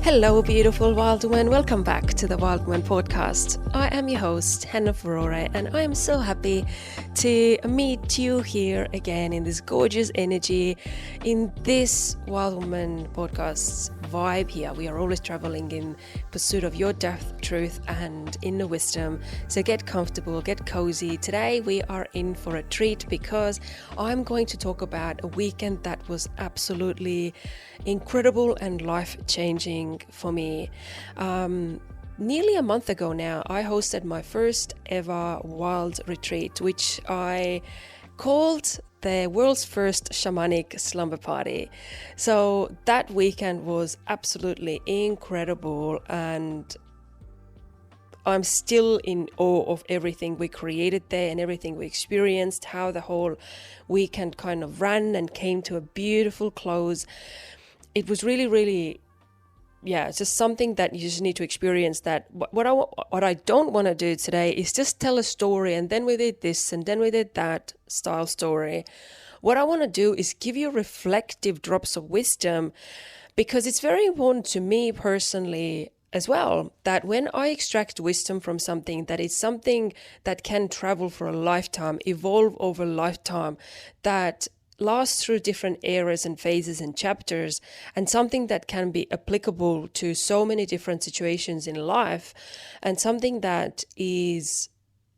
Hello, beautiful wild woman. Welcome back to the Wild Woman podcast. I am your host, Hanna, and I am so happy to meet you here again in this gorgeous energy, in this Wild Woman podcast vibe here. We are always traveling in pursuit of your depth, truth, and inner wisdom. So get comfortable, get cozy. Today we are in for a treat because I'm going to talk about a weekend that was absolutely incredible and life-changing for me. Nearly a month ago now, I hosted my first ever wild retreat, which I called the world's first shamanic slumber party. So that weekend was absolutely incredible, and I'm still in awe of everything we created there and everything we experienced, how the whole weekend kind of ran and came to a beautiful close. It was really, it's just something that you just need to experience. That what I don't want to do today is just tell a story and then we did this and then we did that style story. What I want to do is give you reflective drops of wisdom, because it's very important to me personally as well that when I extract wisdom from something, that is something that can travel for a lifetime, evolve over a lifetime, that lasts through different eras and phases and chapters, and something that can be applicable to so many different situations in life, and something that is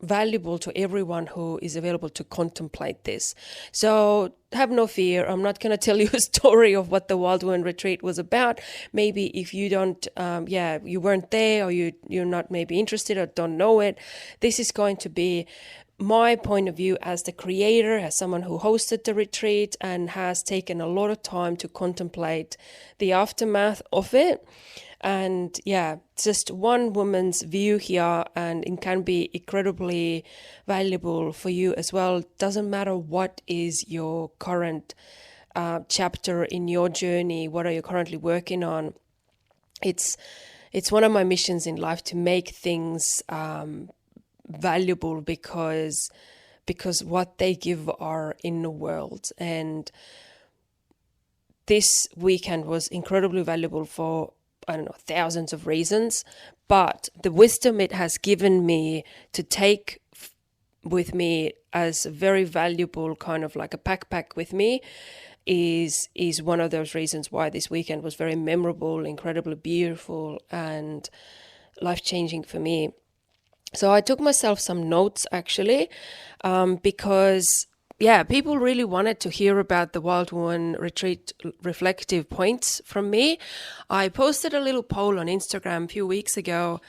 valuable to everyone who is available to contemplate this. So have no fear. I'm not going to tell you a story of what the Wild Woman Retreat was about. Maybe if you don't, you weren't there, or you're not maybe interested or don't know it, this is going to be my point of view as the creator, as someone who hosted the retreat and has taken a lot of time to contemplate the aftermath of it. And just one woman's view here, and it can be incredibly valuable for you as well. Doesn't matter what is your current chapter in your journey, what are you currently working on. It's one of my missions in life to make things valuable because what they give are in the world. And this weekend was incredibly valuable for, thousands of reasons, but the wisdom it has given me to take with me as a very valuable kind of like a backpack with me is one of those reasons why this weekend was very memorable, incredibly beautiful, and life-changing for me. So I took myself some notes actually, because people really wanted to hear about the Wild Woman Retreat reflective points from me. I posted a little poll on Instagram a few weeks ago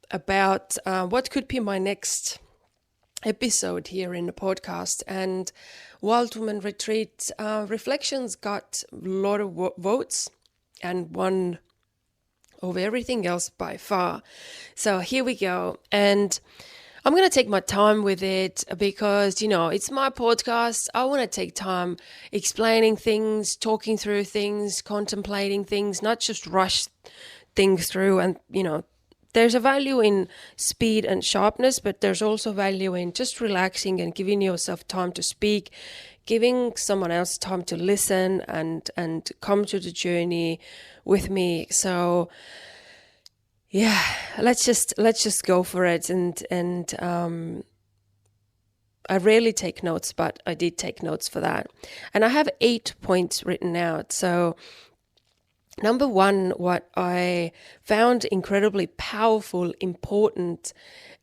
about what could be my next episode here in the podcast, and Wild Woman Retreat reflections got a lot of votes and won over everything else by far. So here we go. And I'm going to take my time with it because, it's my podcast. I want to take time explaining things, talking through things, contemplating things, not just rush things through. And, there's a value in speed and sharpness, but there's also value in just relaxing and giving yourself time to speak, giving someone else time to listen and come to the journey with me. So let's just go for it. And I rarely take notes, but I did take notes for that. And I have 8 points written out. So number one, what I found incredibly powerful, important,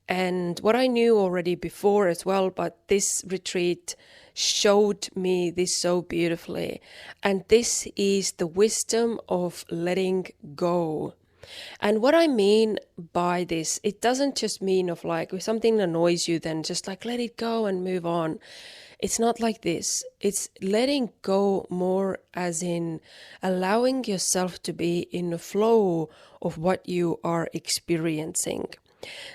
and what I knew already before as well, but this retreat showed me this so beautifully. And this is the wisdom of letting go. And what I mean by this, it doesn't just mean of like, if something annoys you, then just like let it go and move on. It's not like this. It's letting go more as in allowing yourself to be in the flow of what you are experiencing.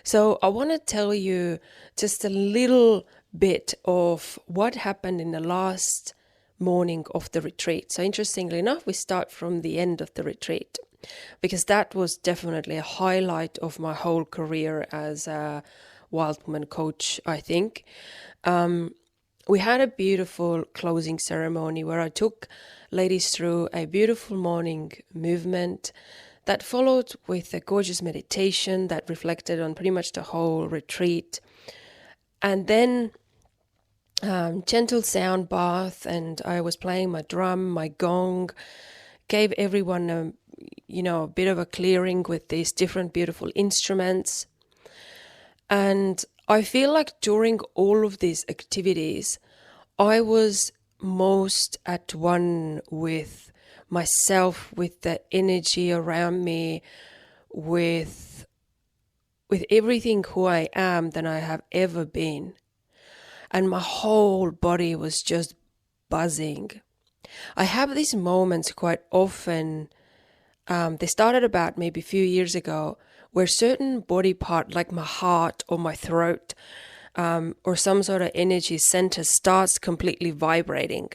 So I want to tell you just a little bit of what happened in the last morning of the retreat. So interestingly enough, we start from the end of the retreat, because that was definitely a highlight of my whole career as a Wild Woman coach, I think. We had a beautiful closing ceremony where I took ladies through a beautiful morning movement that followed with a gorgeous meditation that reflected on pretty much the whole retreat. And then gentle sound bath, and I was playing my drum, my gong, gave everyone a bit of a clearing with these different beautiful instruments. And I feel like during all of these activities, I was most at one with myself, with the energy around me, with everything who I am than I have ever been. And my whole body was just buzzing. I have these moments quite often. They started about maybe a few years ago, where certain body part, like my heart or my throat, or some sort of energy center starts completely vibrating.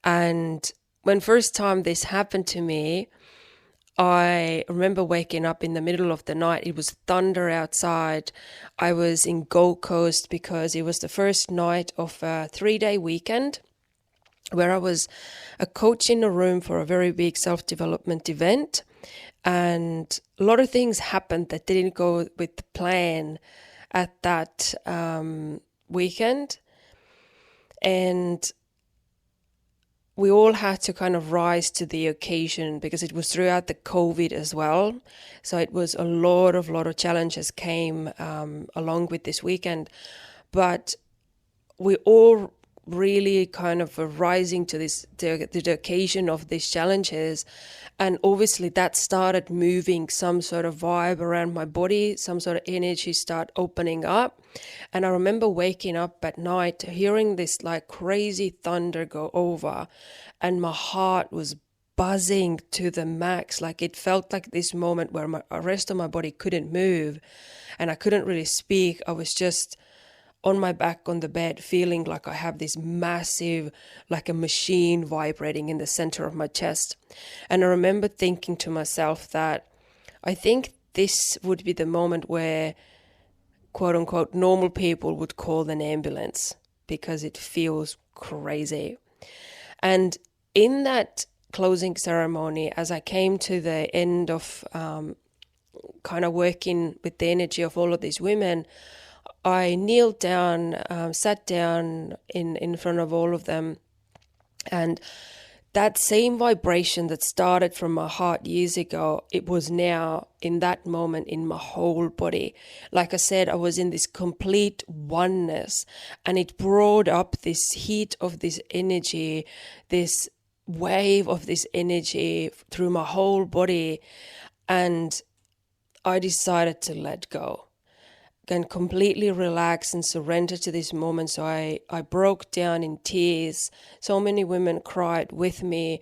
And when first time this happened to me, I remember waking up in the middle of the night. It was thunder outside. I was in Gold Coast because it was the first night of a 3-day weekend where I was a coach in a room for a very big self-development event. And a lot of things happened that didn't go with the plan at that weekend. And we all had to kind of rise to the occasion because it was throughout the COVID as well. So it was a lot of challenges came along with this weekend. But we all really kind of were rising to the occasion of these challenges. And obviously that started moving some sort of vibe around my body, some sort of energy start opening up. And I remember waking up at night, hearing this like crazy thunder go over, and my heart was buzzing to the max. Like it felt like this moment where the rest of my body couldn't move and I couldn't really speak. I was just on my back on the bed, feeling like I have this massive, like a machine vibrating in the center of my chest. And I remember thinking to myself that I think this would be the moment where, quote unquote, normal people would call an ambulance because it feels crazy. And in that closing ceremony, as I came to the end of kind of working with the energy of all of these women, I kneeled down, sat down in front of all of them, and that same vibration that started from my heart years ago, it was now in that moment in my whole body. Like I said, I was in this complete oneness, and it brought up this heat of this energy, this wave of this energy through my whole body, and I decided to let go and completely relax and surrender to this moment. So I broke down in tears. So many women cried with me.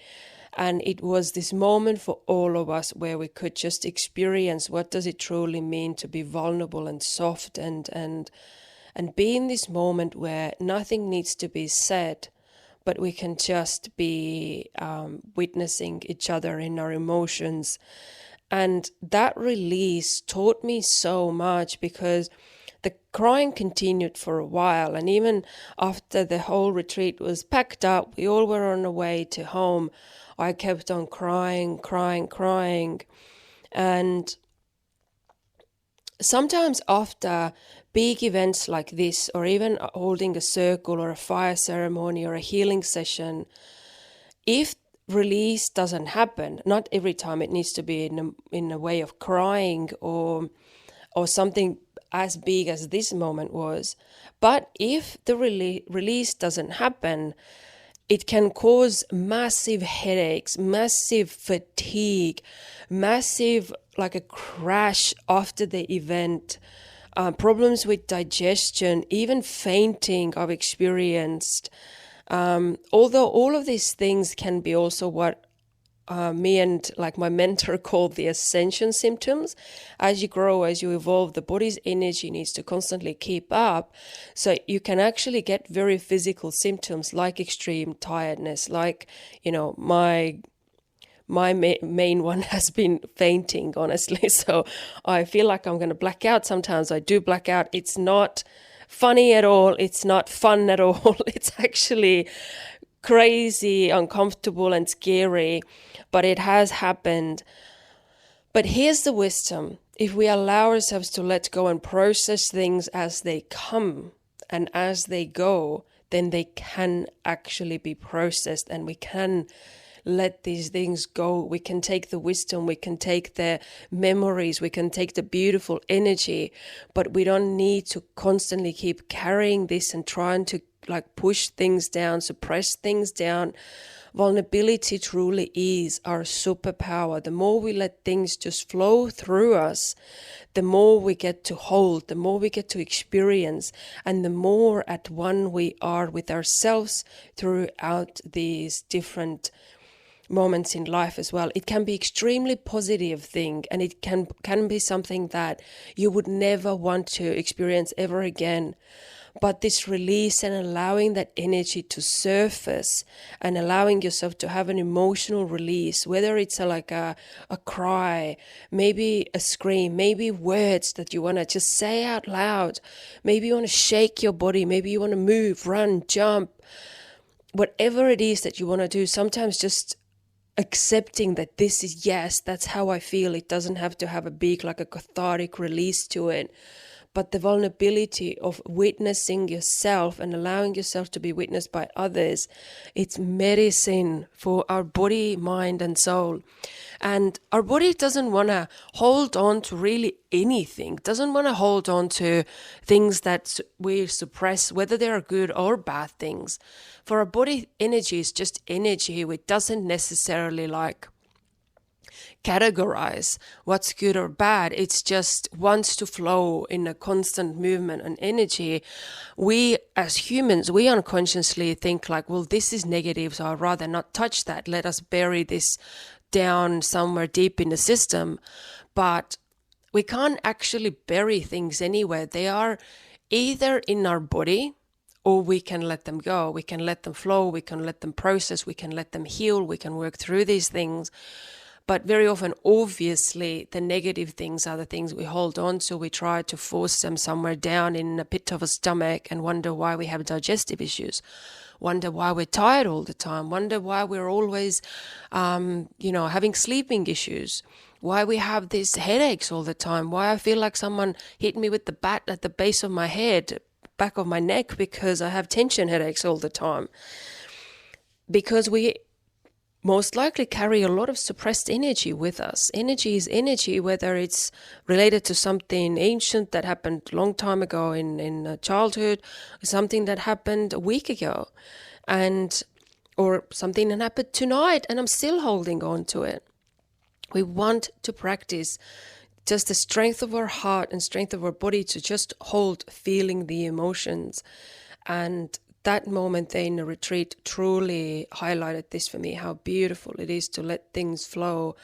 And it was this moment for all of us where we could just experience what does it truly mean to be vulnerable and soft and be in this moment where nothing needs to be said, but we can just be witnessing each other in our emotions. And that release taught me so much because the crying continued for a while. And even after the whole retreat was packed up, we all were on our way to home, I kept on crying. And sometimes after big events like this, or even holding a circle or a fire ceremony or a healing session, if release doesn't happen, not every time it needs to be in a way of crying or something as big as this moment was, but if the release doesn't happen, it can cause massive headaches, massive fatigue, massive like a crash after the event, problems with digestion, even fainting I've experienced. Although all of these things can be also what me and like my mentor called the ascension symptoms. As you grow, as you evolve, the body's energy needs to constantly keep up. So you can actually get very physical symptoms like extreme tiredness, like, my main one has been fainting, honestly. So I feel like I'm going to black out. Sometimes I do black out. It's not funny at all. It's not fun at all. It's actually crazy, uncomfortable and scary, but it has happened. But here's the wisdom. If we allow ourselves to let go and process things as they come and as they go, then they can actually be processed, and we can let these things go. We can take the wisdom, we can take the memories, we can take the beautiful energy, but we don't need to constantly keep carrying this and trying to like push things down, suppress things down. Vulnerability truly is our superpower. The more we let things just flow through us, the more we get to hold, the more we get to experience, and the more at one we are with ourselves throughout these different moments in life as well. It can be extremely positive thing, and it can be something that you would never want to experience ever again. But this release and allowing that energy to surface and allowing yourself to have an emotional release, whether it's like a cry, maybe a scream, maybe words that you want to just say out loud, maybe you want to shake your body, maybe you want to move, run, jump, whatever it is that you want to do, sometimes just accepting that this is, yes, that's how I feel. It doesn't have to have a big, like a cathartic release to it. But the vulnerability of witnessing yourself and allowing yourself to be witnessed by others, it's medicine for our body, mind, and soul. And our body doesn't want to hold on to really anything, doesn't want to hold on to things that we suppress, whether they are good or bad things. For our body, energy is just energy. It doesn't necessarily like categorize what's good or bad. It's just wants to flow in a constant movement and energy. We as humans, we unconsciously think like, well, this is negative, so I'd rather not touch that. Let us bury this down somewhere deep in the system. But we can't actually bury things anywhere. They are either in our body, or we can let them go. We can let them flow. We can let them process. We can let them heal. We can work through these things. But very often, obviously, the negative things are the things we hold on to. We try to force them somewhere down in a pit of a stomach and wonder why we have digestive issues, wonder why we're tired all the time, wonder why we're always, having sleeping issues, why we have these headaches all the time, why I feel like someone hit me with the bat at the base of my head, back of my neck, because I have tension headaches all the time. Because we most likely carry a lot of suppressed energy with us. Energy is energy, whether it's related to something ancient that happened a long time ago in childhood, something that happened a week ago, or something that happened tonight, and I'm still holding on to it. We want to practice just the strength of our heart and strength of our body to just hold feeling the emotions. And that moment there in the retreat truly highlighted this for me, how beautiful it is to let things flow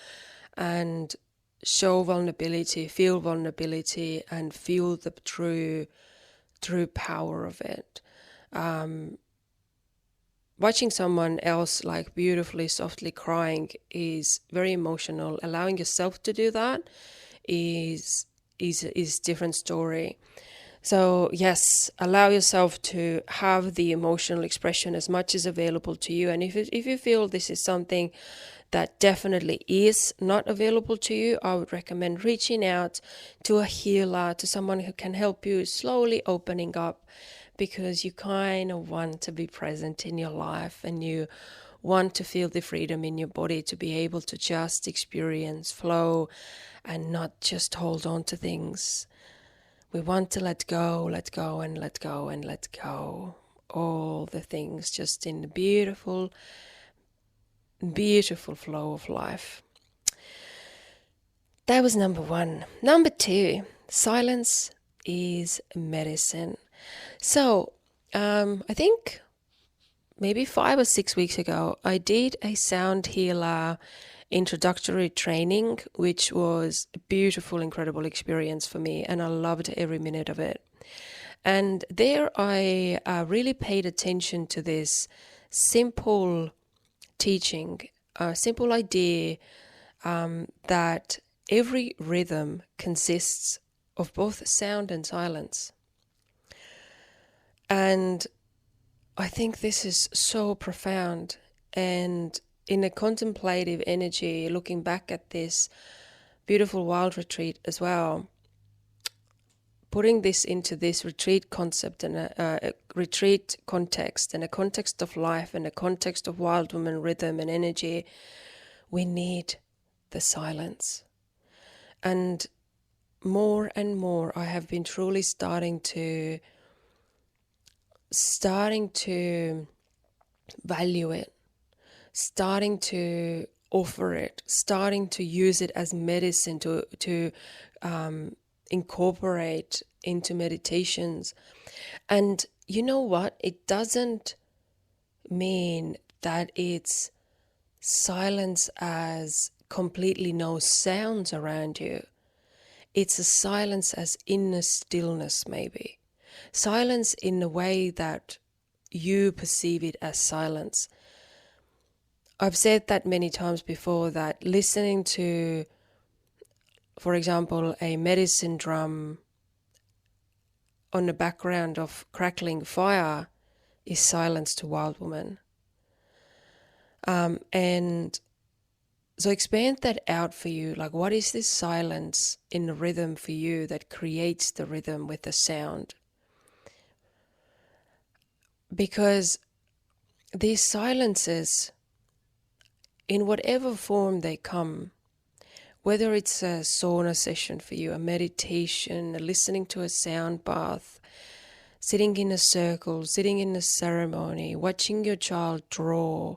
and show vulnerability, feel vulnerability, and feel the true power of it. Watching someone else like beautifully, softly crying is very emotional. Allowing yourself to do that is different story. So yes, allow yourself to have the emotional expression as much as available to you. And if you feel this is something that definitely is not available to you, I would recommend reaching out to a healer, to someone who can help you slowly opening up, because you kind of want to be present in your life and you want to feel the freedom in your body to be able to just experience flow and not just hold on to things. We want to let go, and let go, and let go. All the things just in the beautiful, beautiful flow of life. That was number one. Number two, silence is medicine. So, I think maybe 5 or 6 weeks ago, I did a sound healer introductory training, which was a beautiful, incredible experience for me, and I loved every minute of it. And there I really paid attention to this simple teaching, a simple idea that every rhythm consists of both sound and silence. And I think this is so profound, and in a contemplative energy, looking back at this beautiful wild retreat as well, putting this into this retreat concept and a retreat context and a context of life and a context of wild woman rhythm and energy, we need the silence. And more I have been truly starting to value it, starting to offer it, starting to use it as medicine to incorporate into meditations. And you know what? It doesn't mean that it's silence as completely no sounds around you. It's a silence as inner stillness, maybe. Silence in the way that you perceive it as silence. I've said that many times before, that listening to, for example, a medicine drum on the background of crackling fire is silence to wild woman. And so expand that out for you. Like, what is this silence in the rhythm for you that creates the rhythm with the sound? Because these silences, in whatever form they come, whether it's a sauna session for you, a meditation, listening to a sound bath, sitting in a circle, sitting in a ceremony, watching your child draw,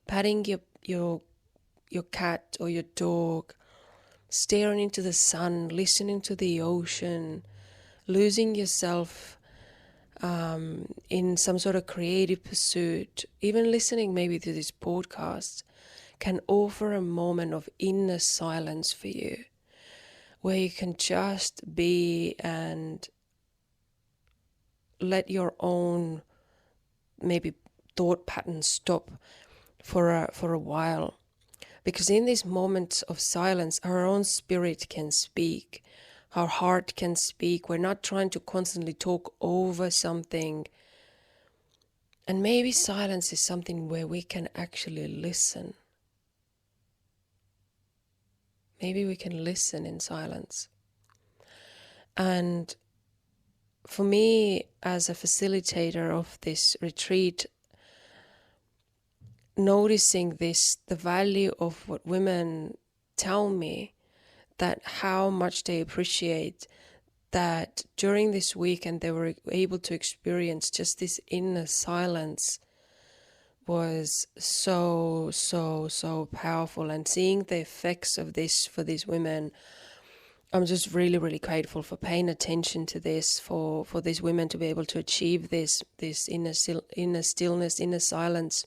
patting your cat or your dog, staring into the sun, listening to the ocean, losing yourself in some sort of creative pursuit, even listening maybe to this podcast, can offer a moment of inner silence for you, where you can just be and let your own maybe thought patterns stop for a while. Because in these moments of silence, our own spirit can speak, our heart can speak. We're not trying to constantly talk over something. And maybe silence is something where we can actually listen. Maybe we can listen in silence. And for me, as a facilitator of this retreat, noticing this, the value of what women tell me, that how much they appreciate that during this weekend they were able to experience just this inner silence, was so powerful. And seeing the effects of this for these women, I'm just really grateful for paying attention to this, for these women to be able to achieve this inner stillness, inner silence.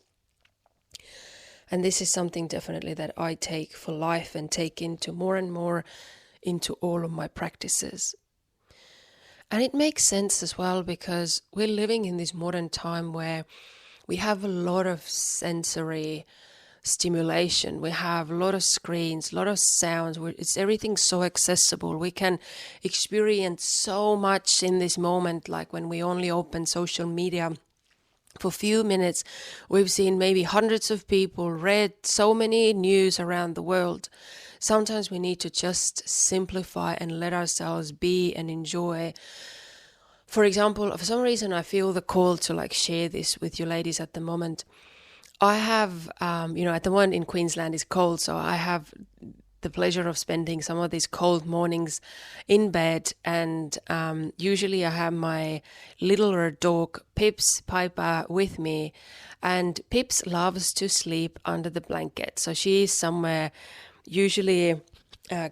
And this is something definitely that I take for life and take into more and more into all of my practices. And it makes sense as well, because we're living in this modern time where we have a lot of sensory stimulation. We have a lot of screens, a lot of sounds. It's everything so accessible. We can experience so much in this moment, like when we only open social media for a few minutes, we've seen maybe hundreds of people, read so many news around the world. Sometimes we need to just simplify and let ourselves be and enjoy. For example, for some reason, I feel the call to share this with you ladies at the moment. I have, at the moment in Queensland is cold, so I have the pleasure of spending some of these cold mornings in bed, and usually I have my littler dog Pips Piper with me, and Pips loves to sleep under the blanket, so she is somewhere usually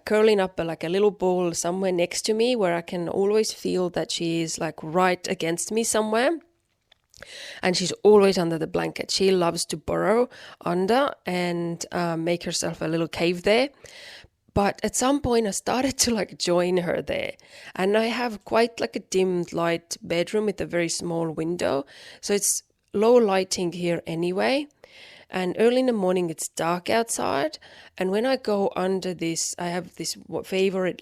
curling up like a little ball somewhere next to me, where I can always feel that she is right against me somewhere. And she's always under the blanket. She loves to burrow under and make herself a little cave there. But at some point I started to join her there. And I have quite a dimmed light bedroom with a very small window. So it's low lighting here anyway. And early in the morning it's dark outside. And when I go under this, I have this favorite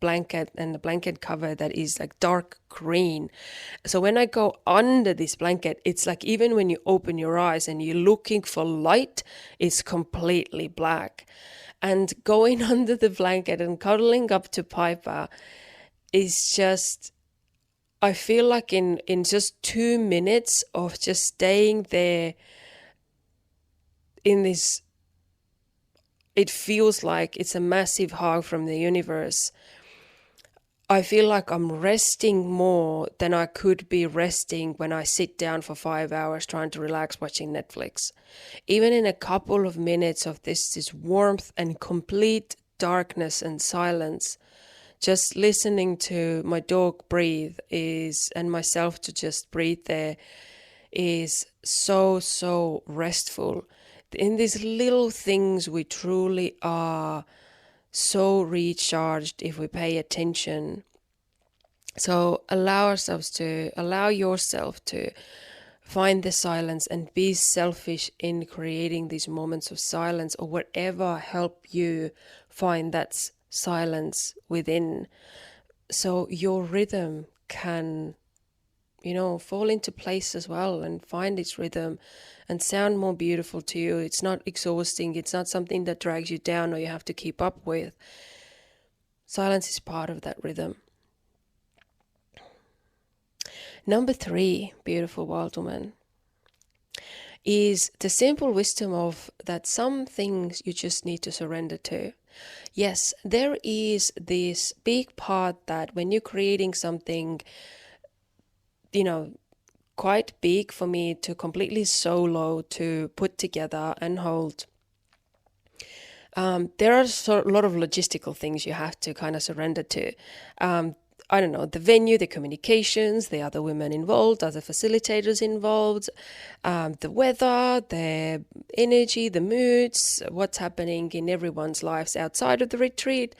blanket, and the blanket cover that is dark green. So when I go under this blanket, it's even when you open your eyes and you're looking for light, it's completely black. And going under the blanket and cuddling up to Piper is just, I feel like in just 2 minutes of just staying there in this, it feels like it's a massive hug from the universe. I feel like I'm resting more than I could be resting when I sit down for 5 hours trying to relax watching Netflix. Even in a couple of minutes of this warmth and complete darkness and silence, just listening to my dog breathe and myself to just breathe there is so restful. In these little things we truly are so recharged if we pay attention. So allow yourself to find the silence and be selfish in creating these moments of silence, or whatever help you find that silence within, so your rhythm can fall into place as well and find its rhythm and sound more beautiful to you. It's not exhausting. It's not something that drags you down or you have to keep up with. Silence is part of that rhythm. Number 3, beautiful wild woman, is the simple wisdom of that some things you just need to surrender to. Yes, there is this big part that when you're creating something, quite big for me to completely solo to put together and hold. There are a lot of logistical things you have to kind of surrender to. I don't know, the venue, the communications, the other women involved, other facilitators involved, the weather, the energy, the moods, what's happening in everyone's lives outside of the retreat.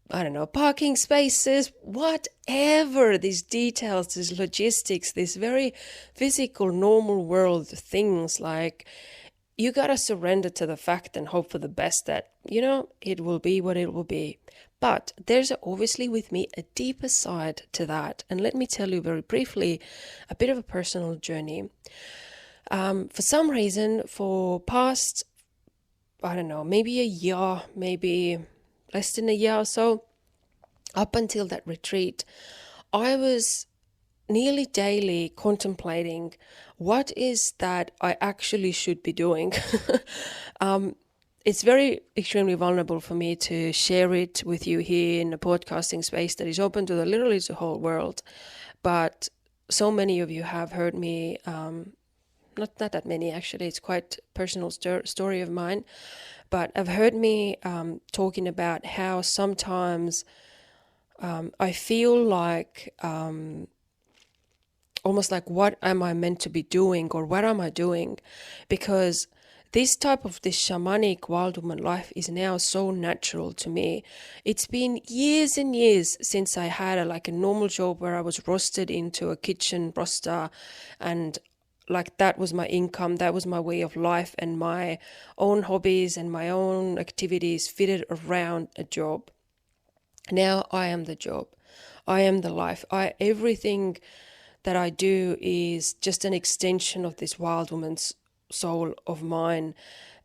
I don't know, parking spaces, whatever, these details, these logistics, these very physical, normal world things, like you got to surrender to the fact and hope for the best that, it will be what it will be. But there's obviously with me a deeper side to that. And let me tell you very briefly a bit of a personal journey. For some reason, for past, I don't know, maybe a year, maybe less than a year or so, up until that retreat, I was nearly daily contemplating what is that I actually should be doing. It's very extremely vulnerable for me to share it with you here in a podcasting space that is open to literally the whole world. But so many of you have heard me, not that many actually, it's quite a personal story of mine, but have heard me talking about how sometimes I feel like almost like, what am I meant to be doing, or what am I doing? Because this shamanic wild woman life is now so natural to me. It's been years and years since I had a normal job where I was rostered into a kitchen roster, and like that was my income, that was my way of life, and my own hobbies and my own activities fitted around a job. Now I am the job. I am the life. Everything that I do is just an extension of this wild woman's soul of mine,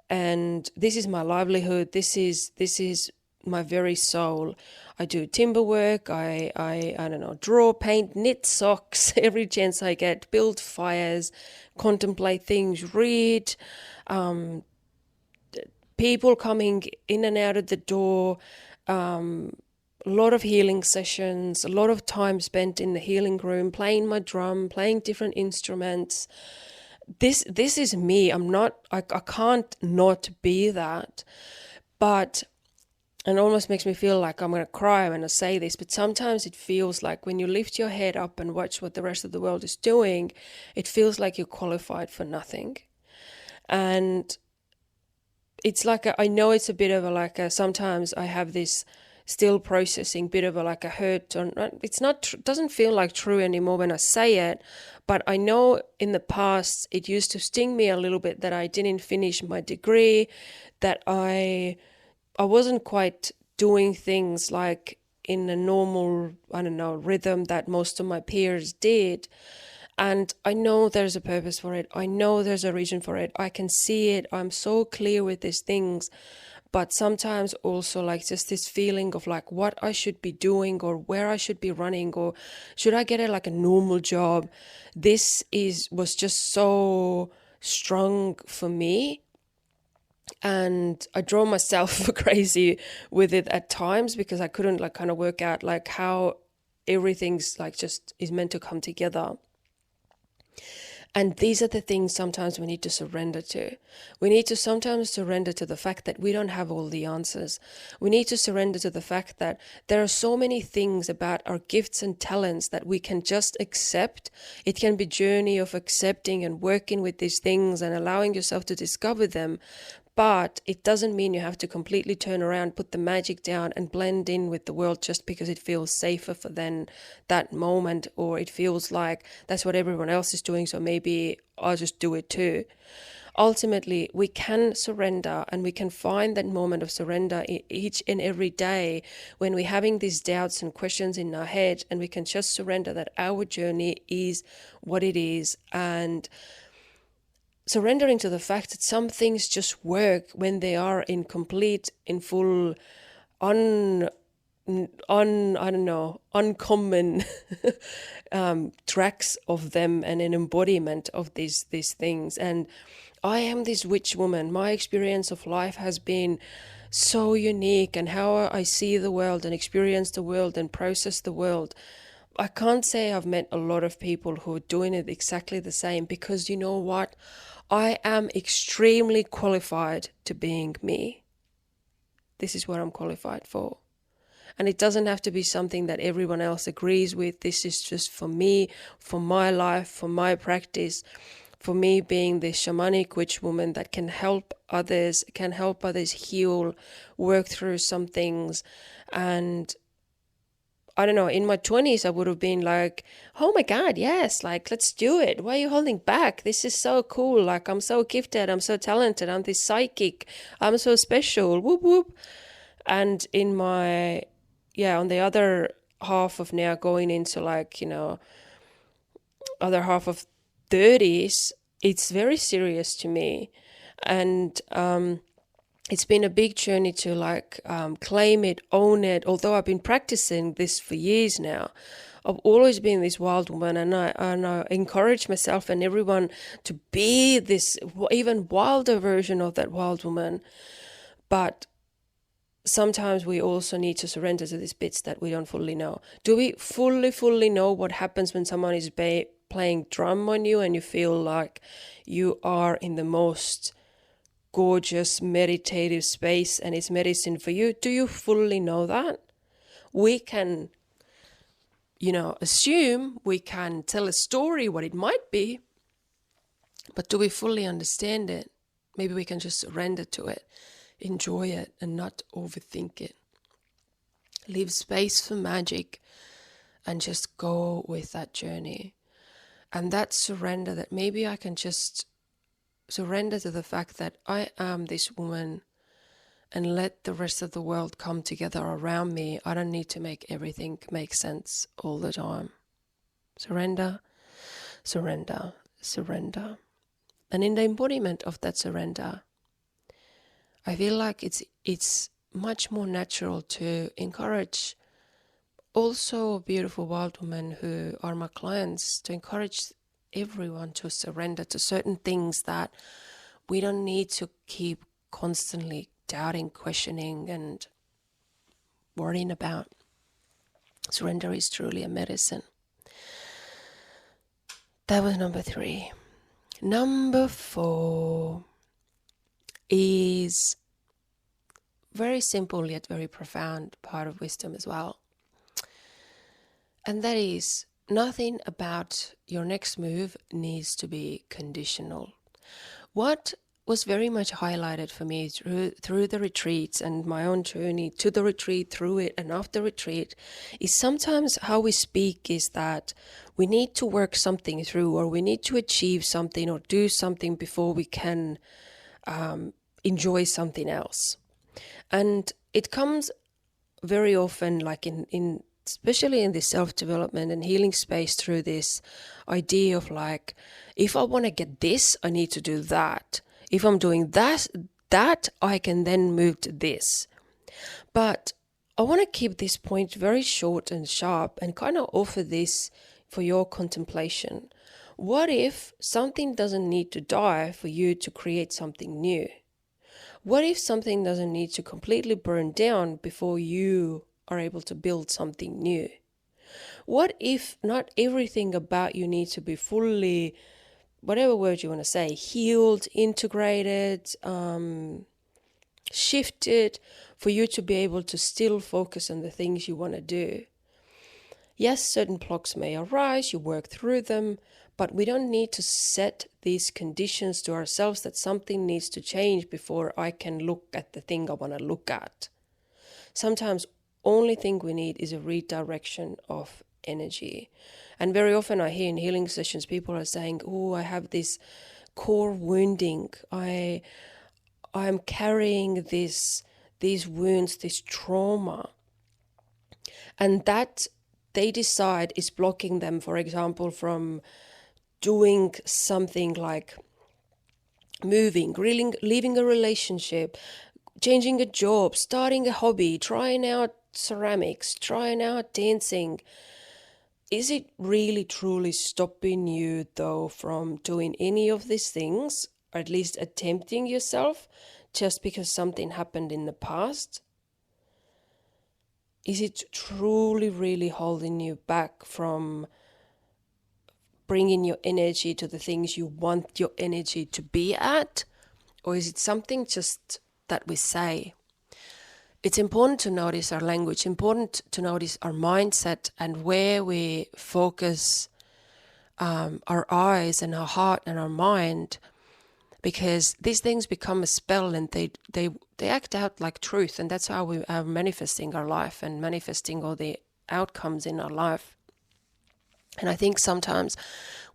and this is my livelihood. This is my very soul. I do timber work. I don't know, draw, paint, knit socks every chance I get, build fires, contemplate things, read, people coming in and out of the door, a lot of healing sessions, a lot of time spent in the healing room, playing my drum, playing different instruments. This is me. I can't not be that. But, and it almost makes me feel like I'm going to cry when I say this, but sometimes it feels like when you lift your head up and watch what the rest of the world is doing, it feels like you're qualified for nothing. And it's like, I know it's a bit of sometimes I have this still processing bit of a hurt, or doesn't feel like true anymore when I say it, but I know in the past it used to sting me a little bit that I didn't finish my degree, that I wasn't quite doing things like in a normal, rhythm that most of my peers did. And I know there's a purpose for it. I know there's a reason for it. I can see it. I'm so clear with these things. but sometimes also like just this feeling of like what I should be doing or where I should be running, or should I get like a normal job. This was just so strong for me, and I drove myself crazy with it at times, because I couldn't like kind of work out like how everything's like just is meant to come together. And these are the things sometimes we need to surrender to. We need to sometimes surrender to the fact that we don't have all the answers. We need to surrender to the fact that there are so many things about our gifts and talents that we can just accept. It can be a journey of accepting and working with these things and allowing yourself to discover them. But it doesn't mean you have to completely turn around, put the magic down and blend in with the world just because it feels safer for then that moment, or it feels like that's what everyone else is doing, so maybe I'll just do it too. Ultimately, we can surrender, and we can find that moment of surrender each and every day when we're having these doubts and questions in our head, and we can just surrender that our journey is what it is, and surrendering to the fact that some things just work when they are in complete, in full, I don't know, uncommon tracks of them, and an embodiment of these things. And I am this witch woman. My experience of life has been so unique, and how I see the world and experience the world and process the world. I can't say I've met a lot of people who are doing it exactly the same, because you know what? I am extremely qualified to being me. This is what I'm qualified for. And it doesn't have to be something that everyone else agrees with. This is just for me, for my life, for my practice, for me being this shamanic witch woman that can help others heal, work through some things. And I don't know, in my 20s, I would have been like, oh my God, yes, like, let's do it. Why are you holding back? This is so cool. Like, I'm so gifted. I'm so talented. I'm this psychic. I'm so special. Whoop, whoop. And in my, on the other half of now going into like, other half of 30s, it's very serious to me. And, it's been a big journey to like claim it, own it. Although I've been practicing this for years now, I've always been this wild woman, and I encourage myself and everyone to be this even wilder version of that wild woman. But sometimes we also need to surrender to these bits that we don't fully know. Do we fully know what happens when someone is playing drum on you and you feel like you are in the most gorgeous meditative space and it's medicine for you? Do you fully know that? We can, assume, we can tell a story what it might be, but do we fully understand it? Maybe we can just surrender to it, enjoy it, and not overthink it. Leave space for magic and just go with that journey. And that surrender, that maybe I can just surrender to the fact that I am this woman, and let the rest of the world come together around me. I don't need to make everything make sense all the time. Surrender, surrender, surrender. And in the embodiment of that surrender, I feel like it's much more natural to encourage also beautiful wild women who are my clients, to encourage everyone to surrender to certain things that we don't need to keep constantly doubting, questioning, and worrying about. Surrender is truly a medicine. That was number 3. Number 4 is very simple yet very profound part of wisdom as well. And that is, nothing about your next move needs to be conditional. What was very much highlighted for me through the retreats and my own journey to the retreat, through it and after retreat, is sometimes how we speak is that we need to work something through, or we need to achieve something or do something before we can enjoy something else. And it comes very often, like in especially in the self-development and healing space, through this idea of like, if I want to get this, I need to do that. If I'm doing that, that, I can then move to this. But I want to keep this point very short and sharp and kind of offer this for your contemplation. What if something doesn't need to die for you to create something new? What if something doesn't need to completely burn down before you are able to build something new? What if not everything about you needs to be fully, whatever word you want to say, healed, integrated, shifted for you to be able to still focus on the things you want to do? Yes, certain blocks may arise, you work through them, but we don't need to set these conditions to ourselves that something needs to change before I can look at the thing I want to look at. Sometimes only thing we need is a redirection of energy. And very often I hear in healing sessions people are saying, oh, I have this core wounding. I'm carrying these wounds, this trauma. And that they decide is blocking them, for example, from doing something like moving, leaving a relationship, changing a job, starting a hobby, trying out ceramics, trying out dancing. Is it really truly stopping you though from doing any of these things, or at least attempting yourself, just because something happened in the past? Is it truly really holding you back from bringing your energy to the things you want your energy to be at? Or is it something just that we say? It's important to notice our language, important to notice our mindset and where we focus our eyes and our heart and our mind, because these things become a spell and they act out like truth, and that's how we are manifesting our life and manifesting all the outcomes in our life. And I think sometimes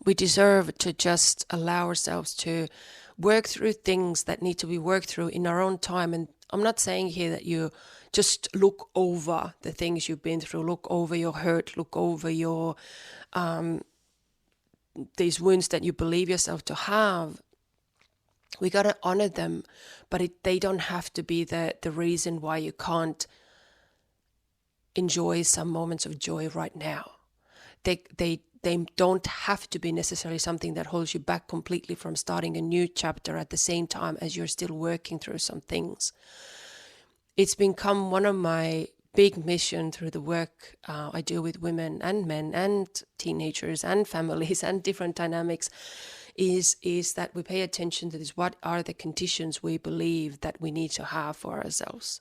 we deserve to just allow ourselves to work through things that need to be worked through in our own time. And I'm not saying here that you just look over the things you've been through, look over your hurt, look over your these wounds that you believe yourself to have. We got to honor them, but they don't have to be the reason why you can't enjoy some moments of joy right now. They don't have to be necessarily something that holds you back completely from starting a new chapter at the same time as you're still working through some things. It's become one of my big missions through the work I do with women and men and teenagers and families and different dynamics is that we pay attention to this. What are the conditions we believe that we need to have for ourselves?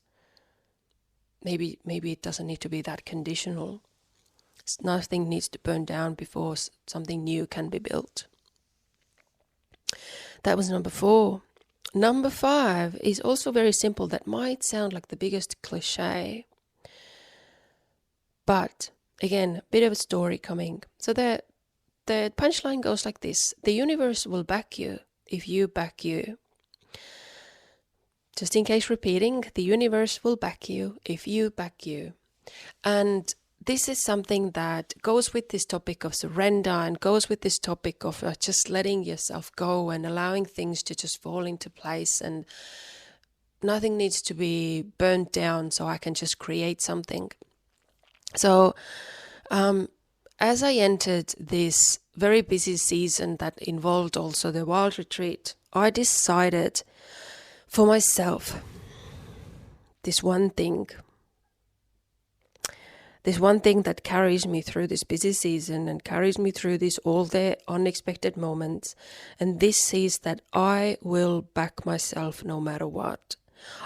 Maybe it doesn't need to be that conditional. Nothing needs to burn down before something new can be built. That was number 4. Number 5 is also very simple. That might sound like the biggest cliche. But again, a bit of a story coming. So the punchline goes like this. The universe will back you if you back you. Just in case repeating, the universe will back you if you back you. And this is something that goes with this topic of surrender and goes with this topic of just letting yourself go and allowing things to just fall into place, and nothing needs to be burnt down so I can just create something. So as I entered this very busy season that involved also the Wild Retreat, I decided for myself this one thing that carries me through this busy season and carries me through all the unexpected moments. And this is that I will back myself no matter what.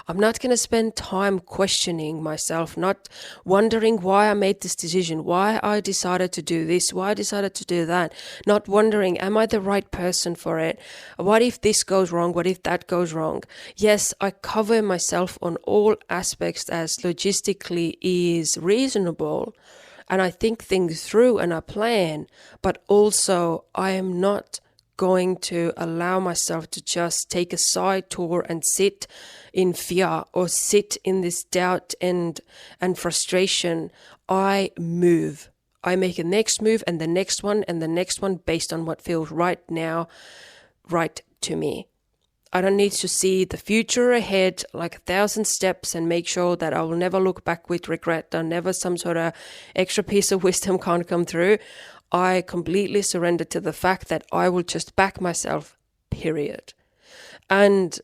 I'm not going to spend time questioning myself, not wondering why I made this decision, why I decided to do this, why I decided to do that, not wondering, am I the right person for it? What if this goes wrong? What if that goes wrong? Yes, I cover myself on all aspects as logistically is reasonable, and I think things through and I plan, but also I am not going to allow myself to just take a side tour and sit in fear or sit in this doubt and frustration. I move. I make a next move and the next one and the next one based on what feels right now, right to me. I don't need to see the future ahead like 1,000 steps and make sure that I will never look back with regret or never some sort of extra piece of wisdom can't come through. I completely surrender to the fact that I will just back myself, period. And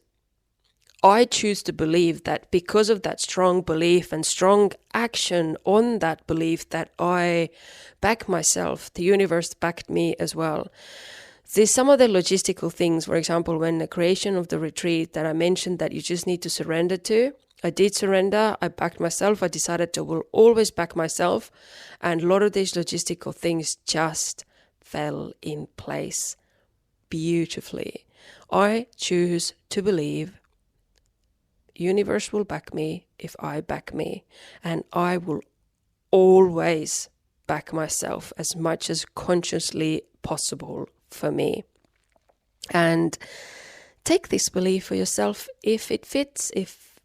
I choose to believe that because of that strong belief and strong action on that belief that I back myself, the universe backed me as well. There's some of the logistical things, for example, when the creation of the retreat that I mentioned that you just need to surrender to. I did surrender. I backed myself. I decided to will always back myself. And a lot of these logistical things just fell in place beautifully. I choose to believe universe will back me if I back me. And I will always back myself as much as consciously possible for me. And take this belief for yourself if it fits, if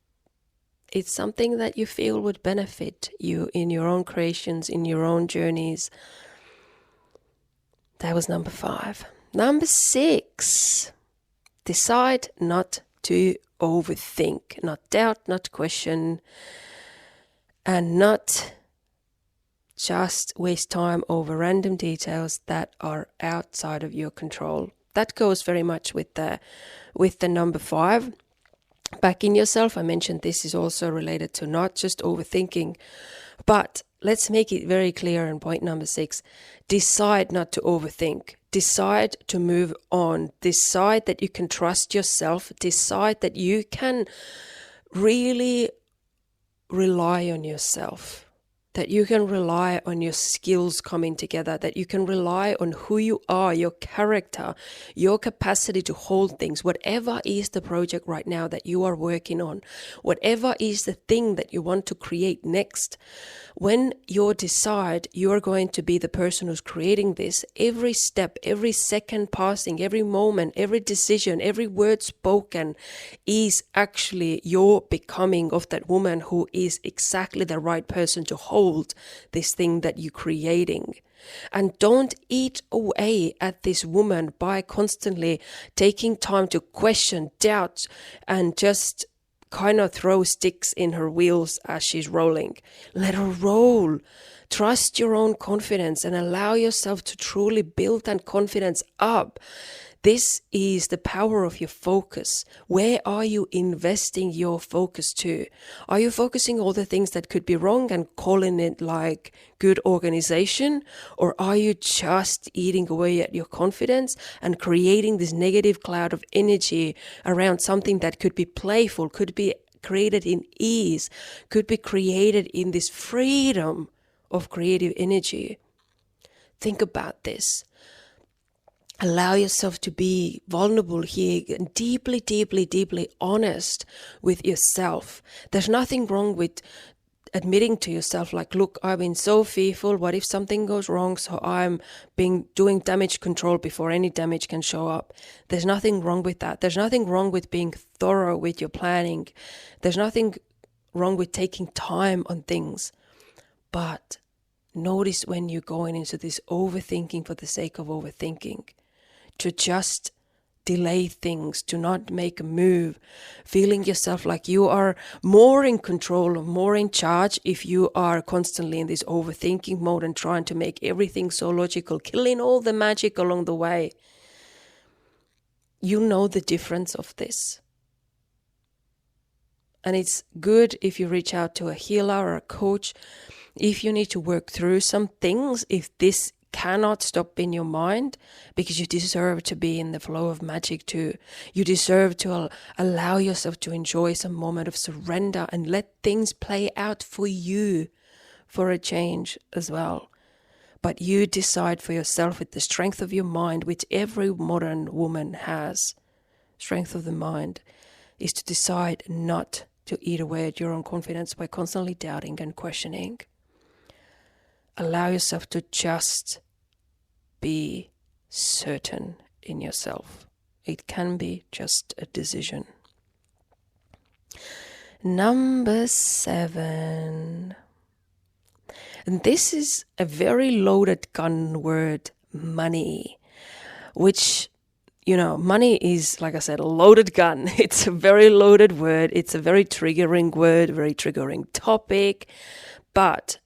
it's something that you feel would benefit you in your own creations, in your own journeys. That was number 5. Number 6, decide not to overthink, not doubt, not question, and not just waste time over random details that are outside of your control. That goes very much with the number 5. Backing yourself. I mentioned this is also related to not just overthinking, but let's make it very clear in point number 6. Decide not to overthink. Decide to move on. Decide that you can trust yourself. Decide that you can really rely on yourself. That you can rely on your skills coming together, that you can rely on who you are, your character, your capacity to hold things, whatever is the project right now that you are working on, whatever is the thing that you want to create next. When you decide you are going to be the person who's creating this, every step, every second passing, every moment, every decision, every word spoken is actually your becoming of that woman who is exactly the right person to hold this thing that you're creating. And don't eat away at this woman by constantly taking time to question, doubt, and just kind of throw sticks in her wheels as she's rolling. Let her roll. Trust your own confidence and allow yourself to truly build that confidence up. This is the power of your focus. Where are you investing your focus to? Are you focusing all the things that could be wrong and calling it like good organization? Or are you just eating away at your confidence and creating this negative cloud of energy around something that could be playful, could be created in ease, could be created in this freedom of creative energy? Think about this. Allow yourself to be vulnerable here and deeply, deeply, deeply honest with yourself. There's nothing wrong with admitting to yourself like, look, I've been so fearful. What if something goes wrong? So I'm doing damage control before any damage can show up. There's nothing wrong with that. There's nothing wrong with being thorough with your planning. There's nothing wrong with taking time on things. But notice when you're going into this overthinking for the sake of overthinking. To just delay things, to not make a move, feeling yourself like you are more in control or more in charge if you are constantly in this overthinking mode and trying to make everything so logical, killing all the magic along the way. You know the difference of this. And it's good if you reach out to a healer or a coach, if you need to work through some things, if this cannot stop in your mind, because you deserve to be in the flow of magic too. You deserve to allow yourself to enjoy some moment of surrender and let things play out for you for a change as well. But you decide for yourself with the strength of your mind, which every modern woman has. Strength of the mind is to decide not to eat away at your own confidence by constantly doubting and questioning. Allow yourself to just be certain in yourself. It can be just a decision. Number 7. And this is a very loaded gun word, money, which money is, like I said, a loaded gun. It's a very loaded word. It's a very triggering word, very triggering topic. But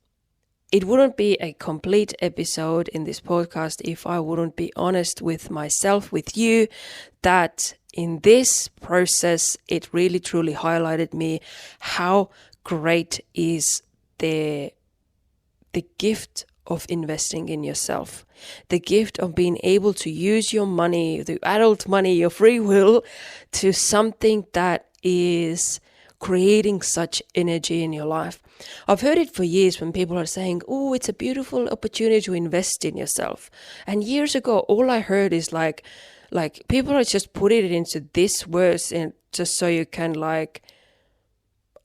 it wouldn't be a complete episode in this podcast if I wouldn't be honest with myself, with you, that in this process, it really truly highlighted me how great is the gift of investing in yourself, the gift of being able to use your money, the adult money, your free will, to something that is creating such energy in your life. I've heard it for years when people are saying, oh, it's a beautiful opportunity to invest in yourself. And years ago, all I heard is like people are just putting it into this words and just so you can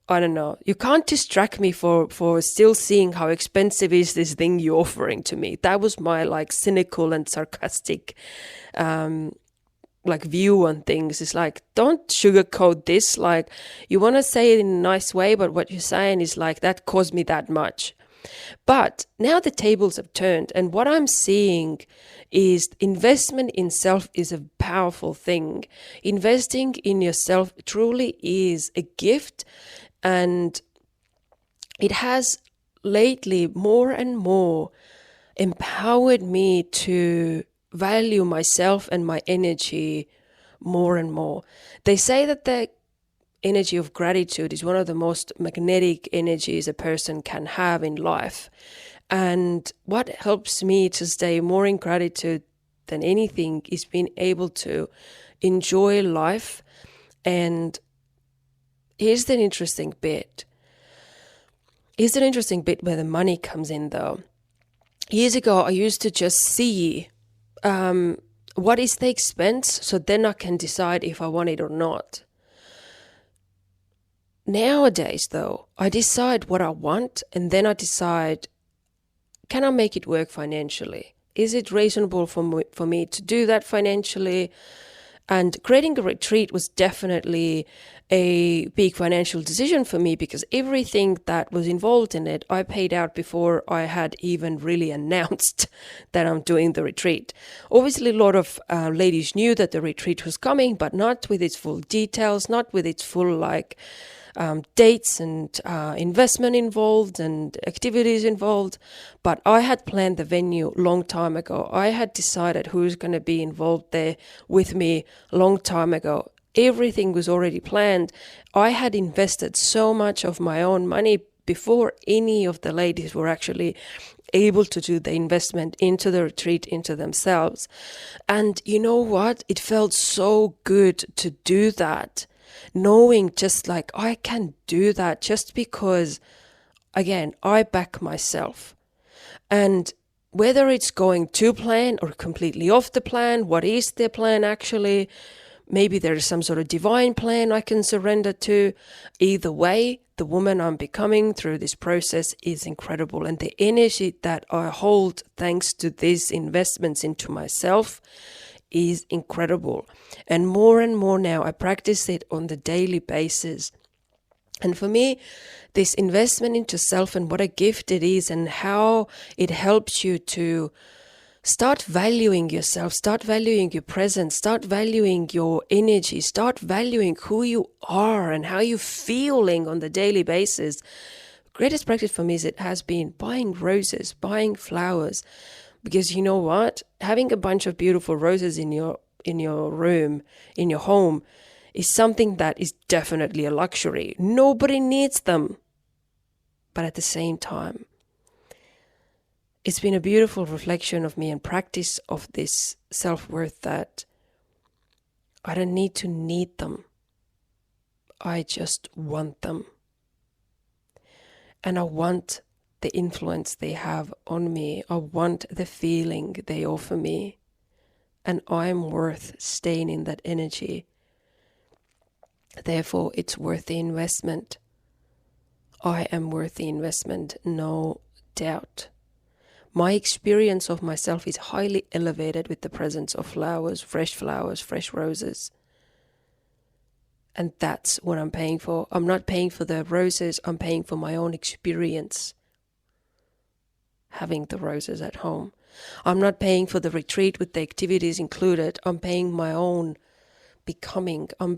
I don't know, you can't distract me for still seeing how expensive is this thing you're offering to me. That was my cynical and sarcastic view on things. It's don't sugarcoat this. You want to say it in a nice way, but what you're saying is that cost me that much. But now the tables have turned, and what I'm seeing is investment in self is a powerful thing. Investing in yourself truly is a gift, and it has lately more and more empowered me to value myself and my energy more and more. They say that the energy of gratitude is one of the most magnetic energies a person can have in life. And what helps me to stay more in gratitude than anything is being able to enjoy life. And here's the interesting bit. Here's an interesting bit where the money comes in, though. Years ago, I used to just see what is the expense, so then I can decide if I want it or not. Nowadays, though, I decide what I want, and then I decide, can I make it work financially? Is it reasonable for me to do that financially? And creating a retreat was definitely a big financial decision for me, because everything that was involved in it, I paid out before I had even really announced that I'm doing the retreat. Obviously, a lot of ladies knew that the retreat was coming, but not with its full details, not with its full dates and investment involved and activities involved. But I had planned the venue a long time ago. I had decided who's going to be involved there with me a long time ago. Everything was already planned. I had invested so much of my own money before any of the ladies were actually able to do the investment into the retreat, into themselves. And you know what? It felt so good to do that. Knowing just I can do that just because, again, I back myself. And whether it's going to plan or completely off the plan, what is the plan actually? Maybe there's some sort of divine plan I can surrender to. Either way, the woman I'm becoming through this process is incredible. And the energy that I hold thanks to these investments into myself is incredible. And more now, I practice it on the daily basis. And for me, this investment into self and what a gift it is, and how it helps you to start valuing yourself, start valuing your presence, start valuing your energy, start valuing who you are and how you're feeling on the daily basis. Greatest practice for me is it has been buying roses, buying flowers. Because you know what? Having a bunch of beautiful roses in your room, in your home, is something that is definitely a luxury. Nobody needs them. But at the same time, it's been a beautiful reflection of me and practice of this self-worth that I don't need to need them. I just want them. And I want the influence they have on me. I want the feeling they offer me. And I'm worth staying in that energy. Therefore, it's worth the investment. I am worth the investment, no doubt. My experience of myself is highly elevated with the presence of flowers, fresh roses. And that's what I'm paying for. I'm not paying for the roses, I'm paying for my own experience. having the roses at home. I'm not paying for the retreat with the activities included. I'm paying my own becoming. I'm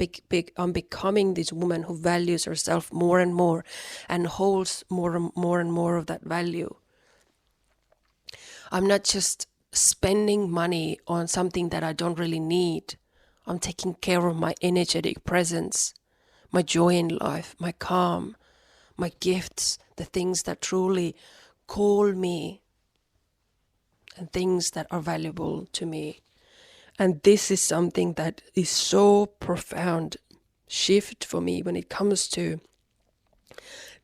becoming this woman who values herself more and more and holds more and more of that value. I'm not just spending money on something that I don't really need. I'm taking care of my energetic presence, my joy in life, my calm, my gifts, the things that truly call me and things that are valuable to me. And this is something that is so profound shift for me when it comes to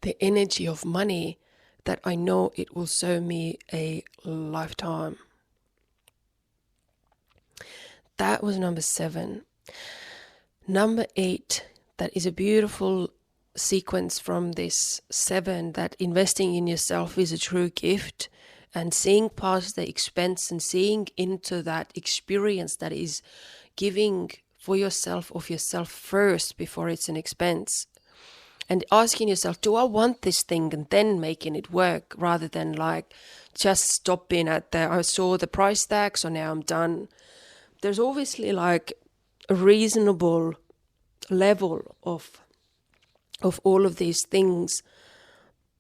the energy of money, that I know it will serve me a lifetime. That was number 7. Number 8, that is a beautiful sequence from this 7, that investing in yourself is a true gift, and seeing past the expense and seeing into that experience that is giving for yourself of yourself first before it's an expense. And asking yourself, do I want this thing, and then making it work, rather than like just stopping at I saw the price tag, so now I'm done. There's obviously like a reasonable level of all of these things.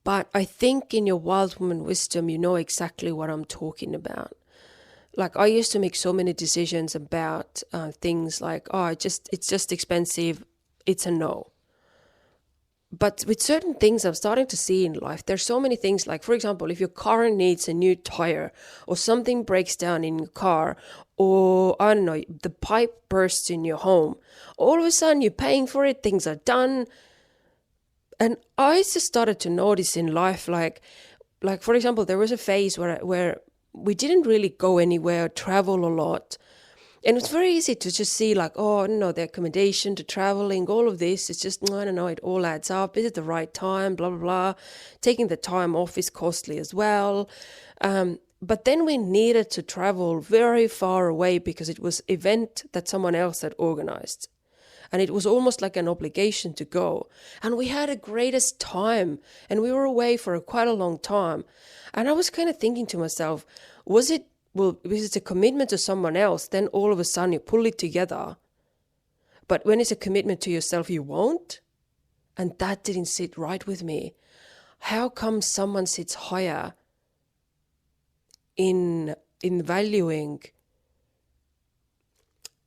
But I think in your wild woman wisdom, you know exactly what I'm talking about. Like I used to make so many decisions about things like, it's just expensive, it's a no. But with certain things I'm starting to see in life, there's so many things, like, for example, if your car needs a new tire, or something breaks down in your car, or, I don't know, the pipe bursts in your home, all of a sudden you're paying for it, things are done. And I just started to notice in life, like for example, there was a phase where we didn't really go anywhere, travel a lot. And it's very easy to just see like, the accommodation, to traveling, all of this, it's just, I don't know, it all adds up. Is it the right time? Blah, blah, blah. Taking the time off is costly as well. But then we needed to travel very far away because it was an event that someone else had organized. And it was almost like an obligation to go. And we had the greatest time. And we were away for quite a long time. And I was kind of thinking to myself, was it a commitment to someone else, then all of a sudden you pull it together. But when it's a commitment to yourself, you won't. And that didn't sit right with me. How come someone sits higher in valuing,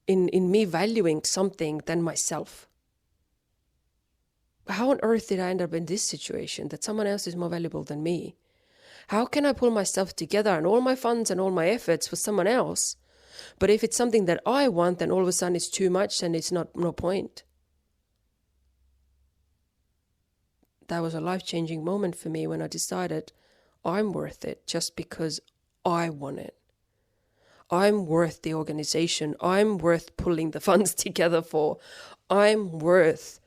in me valuing something than myself? How on earth did I end up in this situation, that someone else is more valuable than me? How can I pull myself together and all my funds and all my efforts for someone else? But if it's something that I want, then all of a sudden it's too much and it's no point. That was a life-changing moment for me when I decided I'm worth it just because I want it. I'm worth the organization. I'm worth pulling the funds together for. I'm worth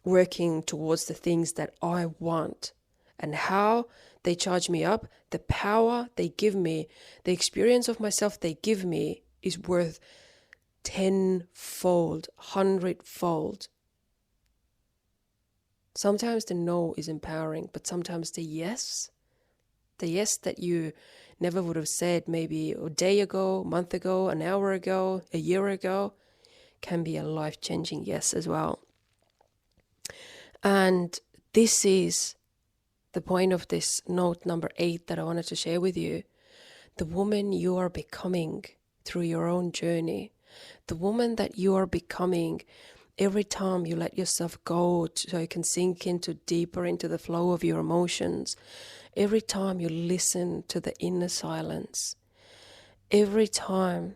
working towards the things that I want. And how they charge me up, the power they give me, the experience of myself they give me is worth 10-fold, 100-fold. Sometimes the no is empowering, but sometimes the yes that you never would have said maybe a day ago, a month ago, an hour ago, a year ago, can be a life-changing yes as well. And this is the point of this note number 8 that I wanted to share with you. The woman you are becoming through your own journey. The woman that you are becoming every time you let yourself go so you can sink deeper into the flow of your emotions. Every time you listen to the inner silence. Every time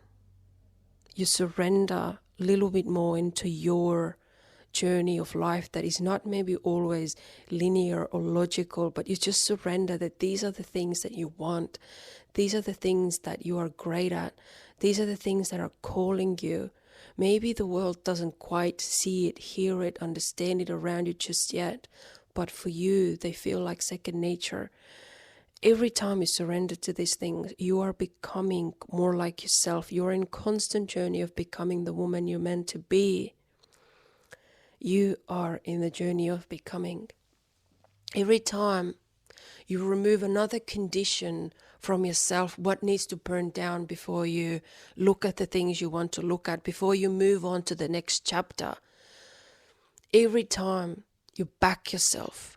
you surrender a little bit more into your journey of life that is not maybe always linear or logical, but you just surrender that these are the things that you want. These are the things that you are great at. These are the things that are calling you. Maybe the world doesn't quite see it, hear it, understand it around you just yet, but for you, they feel like second nature. Every time you surrender to these things, you are becoming more like yourself. You're in constant journey of becoming the woman you're meant to be. You are in the journey of becoming. Every time You remove another condition from yourself, what needs to burn down before you look at the things you want to look at, before you move on to the next chapter. Every time you back yourself,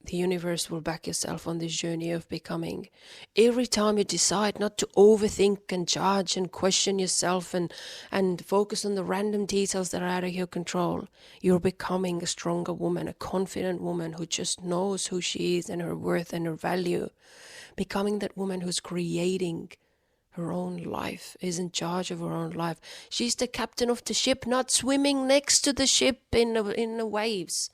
the universe will back yourself on this journey of becoming. Every time you decide not to overthink and judge and question yourself and focus on the random details that are out of your control, you're becoming a stronger woman, a confident woman who just knows who she is and her worth and her value. Becoming that woman who's creating her own life, is in charge of her own life. She's the captain of the ship, not swimming next to the ship in the waves.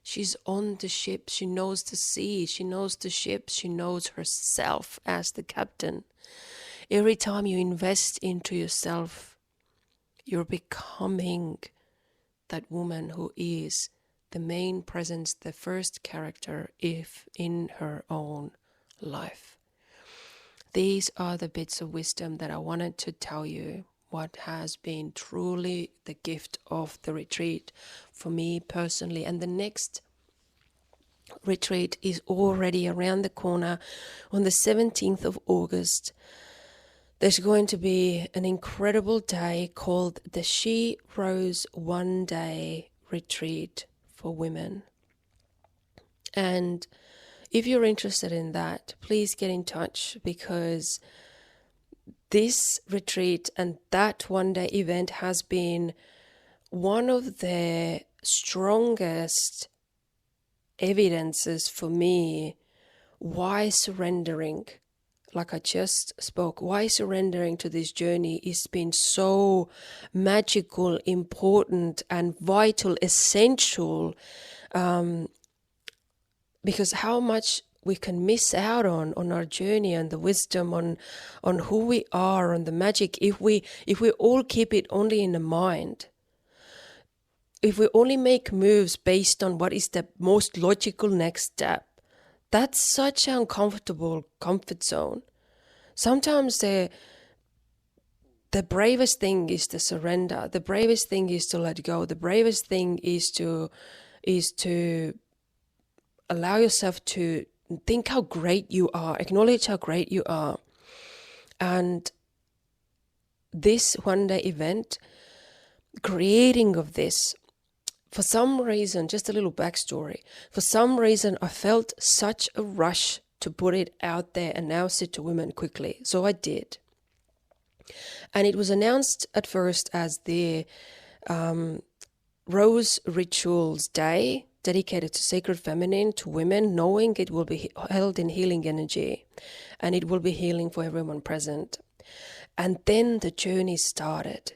She's on the ship. She knows the sea. She knows the ship. She knows herself as the captain. Every time you invest into yourself, you're becoming that woman who is the main presence, the first character if in her own life. These are the bits of wisdom that I wanted to tell you. What has been truly the gift of the retreat for me personally. And the next retreat is already around the corner on the 17th of August. There's going to be an incredible day called the She Rose One Day Retreat for Women. And if you're interested in that, please get in touch, because this retreat and that one-day event has been one of the strongest evidences for me why surrendering, like I just spoke, why surrendering to this journey has been so magical, important, and vital, essential, because how much we can miss out on our journey and the wisdom on who we are, on the magic, if we all keep it only in the mind. If we only make moves based on what is the most logical next step, that's such an uncomfortable comfort zone. Sometimes the bravest thing is to surrender. The bravest thing is to let go. The bravest thing is to allow yourself to think how great you are, acknowledge how great you are. And this one-day event, creating of this, for some reason, just a little backstory, for some reason I felt such a rush to put it out there, announce it to women quickly. So I did. And it was announced at first as the Rose Rituals Day, dedicated to sacred feminine, to women, knowing it will be held in healing energy and it will be healing for everyone present. And then the journey started.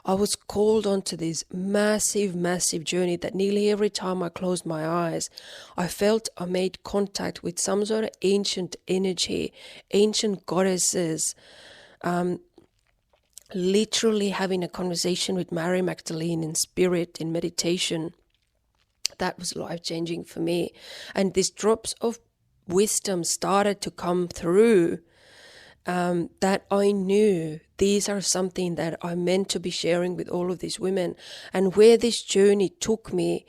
I was called onto this massive, massive journey that nearly every time I closed my eyes, I felt I made contact with some sort of ancient energy, ancient goddesses, literally having a conversation with Mary Magdalene in spirit, in meditation. That was life-changing for me. And these drops of wisdom started to come through, that I knew these are something that I'm meant to be sharing with all of these women. And where this journey took me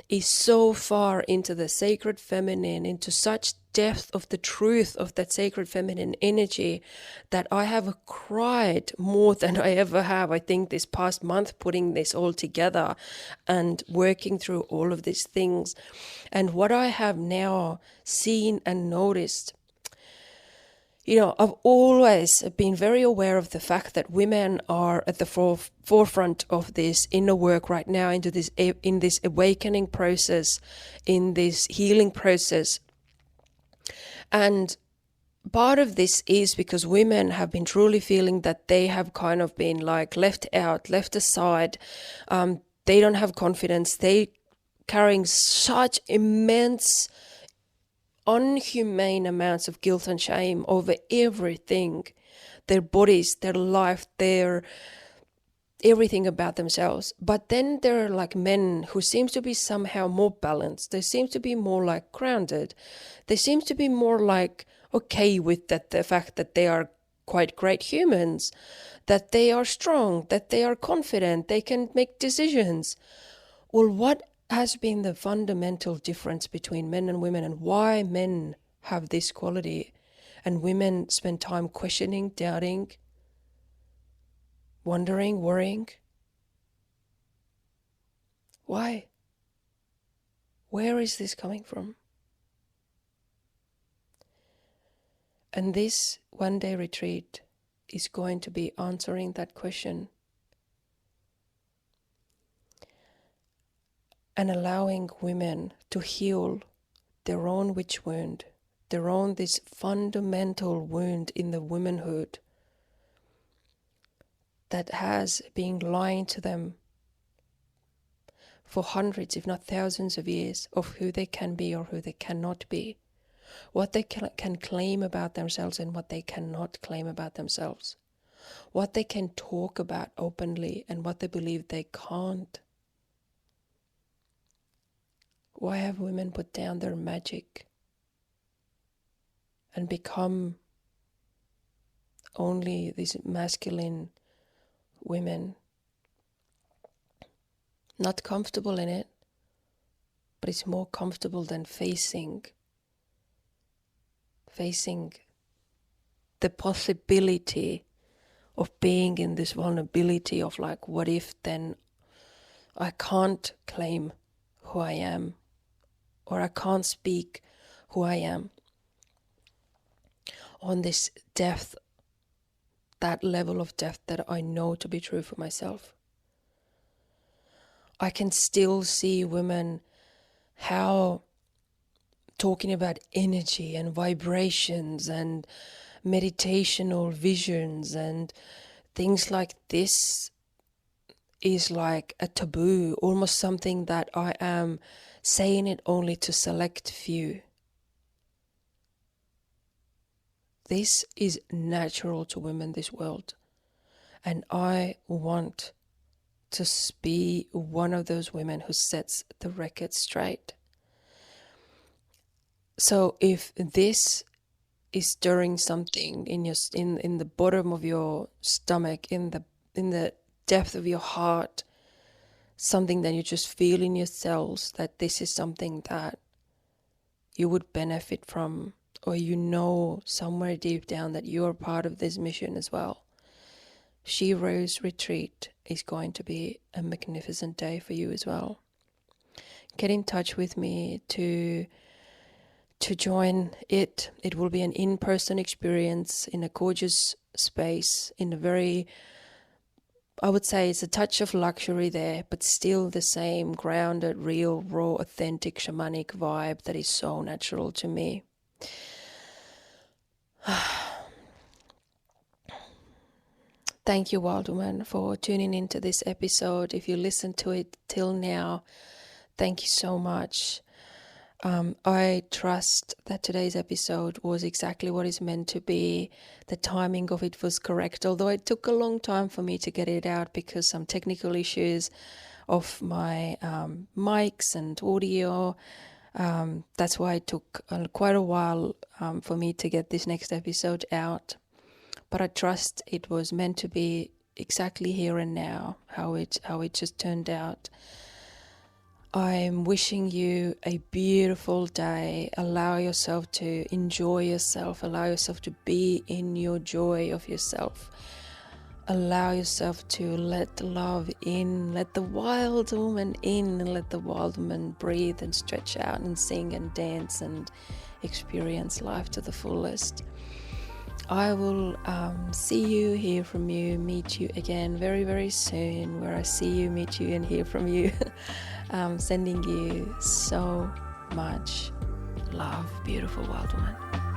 is so far into the sacred feminine, into such depth of the truth of that sacred feminine energy, that I have cried more than I ever have, I think, this past month, putting this all together and working through all of these things. And what I have now seen and noticed, I've always been very aware of the fact that women are at the forefront of this inner work right now, in this awakening process, in this healing process. And part of this is because women have been truly feeling that they have kind of been like left out, left aside. They don't have confidence. They carrying such immense, unhumane amounts of guilt and shame over everything, their bodies, their life, their everything about themselves. But then there are like men who seem to be somehow more balanced. They seem to be more like grounded. They seem to be more like okay with that, the fact that they are quite great humans, that they are strong, that they are confident, they can make decisions. Well, what has been the fundamental difference between men and women, and why men have this quality and women spend time questioning, doubting, wondering, worrying. Why? Where is this coming from? And this one-day retreat is going to be answering that question and allowing women to heal their own witch wound, their own this fundamental wound in the womanhood that has been lying to them for hundreds, if not thousands of years, of who they can be or who they cannot be, what they can claim about themselves and what they cannot claim about themselves, what they can talk about openly and what they believe they can't. Why have women put down their magic and become only these masculine women? Not comfortable in it, but it's more comfortable than facing the possibility of being in this vulnerability of like, what if then I can't claim who I am, or I can't speak who I am on this depth, that level of depth that I know to be true for myself. I can still see women how talking about energy and vibrations and meditational visions and things like this is like a taboo, almost something that I am saying it only to select few. This is natural to women, this world. And I want to be one of those women who sets the record straight. So if this is stirring something in your in the bottom of your stomach, in the depth of your heart, something that you just feel in your cells, that this is something that you would benefit from, or you know somewhere deep down that you're part of this mission as well, She Rose Retreat is going to be a magnificent day for you as well. Get in touch with me to join it. It will be an in-person experience in a gorgeous space, in a very, I would say it's a touch of luxury there, but still the same grounded, real, raw, authentic, shamanic vibe that is so natural to me. Thank you, Wild Woman, for tuning into this episode. If you listened to it till now, thank you so much. I trust that today's episode was exactly what it's meant to be. The timing of it was correct, although it took a long time for me to get it out because some technical issues of my mics and audio. That's why it took quite a while for me to get this next episode out. But I trust it was meant to be exactly here and now, how it just turned out. I'm wishing you a beautiful day. Allow yourself to enjoy yourself. Allow yourself to be in your joy of yourself. Allow yourself to let love in. Let the wild woman in, and let the wild woman breathe and stretch out and sing and dance and experience life to the fullest. I will see you, hear from you, meet you again very, very soon, where I see you, meet you, and hear from you. Sending you so much love, beautiful wild woman.